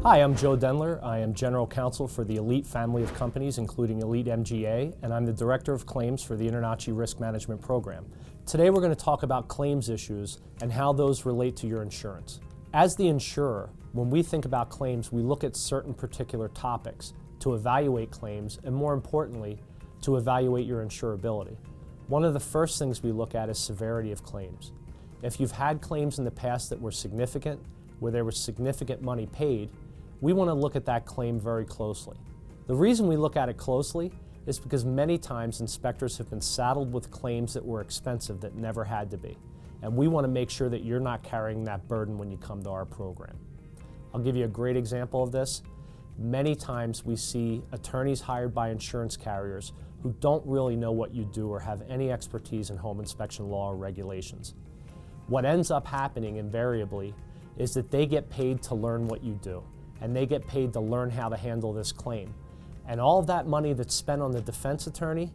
Hi, I'm Joe Denler. I am General Counsel for the Elite family of companies, including Elite MGA, and I'm the Director of Claims for the InterNACHI Risk Management Program. Today we're going to talk about claims issues and how those relate to your insurance. As the insurer, when we think about claims, we look at certain particular topics to evaluate claims and, more importantly, to evaluate your insurability. One of the first things we look at is severity of claims. If you've had claims in the past that were significant, where there was significant money paid, we want to look at that claim very closely. The reason we look at it closely is because many times inspectors have been saddled with claims that were expensive that never had to be. And we want to make sure that you're not carrying that burden when you come to our program. I'll give you a great example of this. Many times we see attorneys hired by insurance carriers who don't really know what you do or have any expertise in home inspection law or regulations. What ends up happening invariably is that they get paid to learn what you do, and they get paid to learn how to handle this claim. And all of that money that's spent on the defense attorney,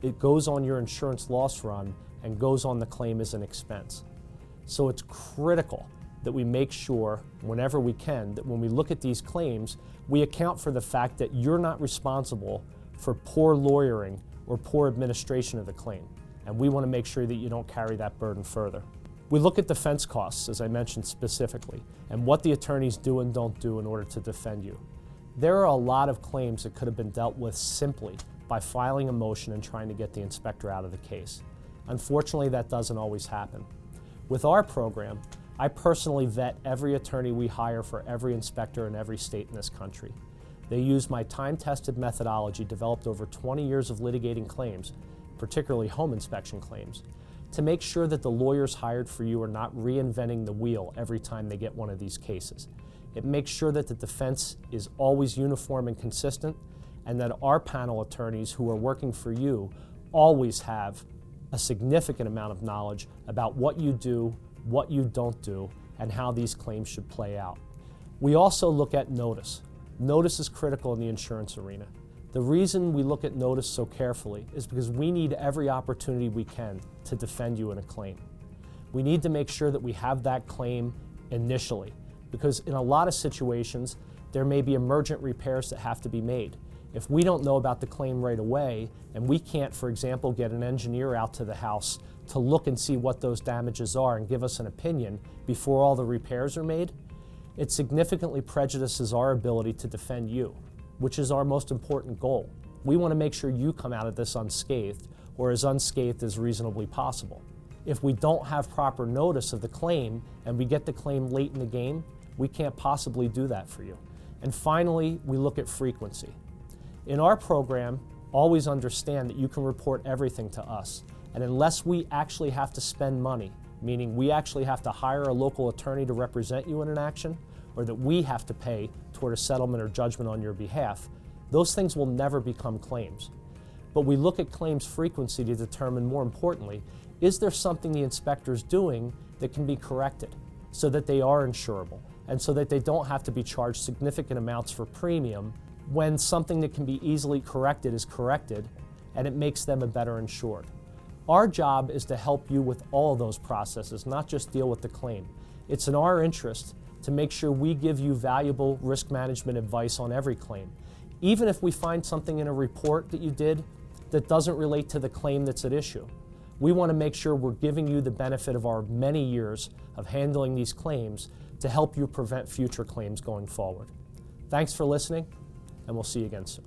it goes on your insurance loss run and goes on the claim as an expense. So it's critical that we make sure, whenever we can, that when we look at these claims, we account for the fact that you're not responsible for poor lawyering or poor administration of the claim. And we want to make sure that you don't carry that burden further. We look at defense costs, as I mentioned specifically, and what the attorneys do and don't do in order to defend you. There are a lot of claims that could have been dealt with simply by filing a motion and trying to get the inspector out of the case. Unfortunately, that doesn't always happen. With our program, I personally vet every attorney we hire for every inspector in every state in this country. They use my time-tested methodology developed over 20 years of litigating claims, particularly home inspection claims, to make sure that the lawyers hired for you are not reinventing the wheel every time they get one of these cases. It makes sure that the defense is always uniform and consistent, and that our panel attorneys who are working for you always have a significant amount of knowledge about what you do, what you don't do, and how these claims should play out. We also look at notice. Notice is critical in the insurance arena. The reason we look at notice so carefully is because we need every opportunity we can to defend you in a claim. We need to make sure that we have that claim initially, because in a lot of situations, there may be emergent repairs that have to be made. If we don't know about the claim right away, and we can't, for example, get an engineer out to the house to look and see what those damages are and give us an opinion before all the repairs are made, it significantly prejudices our ability to defend you, which is our most important goal. We want to make sure you come out of this unscathed, or as unscathed as reasonably possible. If we don't have proper notice of the claim and we get the claim late in the game, we can't possibly do that for you. And finally, we look at frequency. In our program, always understand that you can report everything to us, and unless we actually have to spend money, meaning we actually have to hire a local attorney to represent you in an action, or that we have to pay toward a settlement or judgment on your behalf, those things will never become claims. But we look at claims frequency to determine, more importantly, is there something the inspector is doing that can be corrected so that they are insurable and so that they don't have to be charged significant amounts for premium when something that can be easily corrected is corrected and it makes them a better insured. Our job is to help you with all of those processes, not just deal with the claim. It's in our interest to make sure we give you valuable risk management advice on every claim. Even if we find something in a report that you did that doesn't relate to the claim that's at issue, we want to make sure we're giving you the benefit of our many years of handling these claims to help you prevent future claims going forward. Thanks for listening, and we'll see you again soon.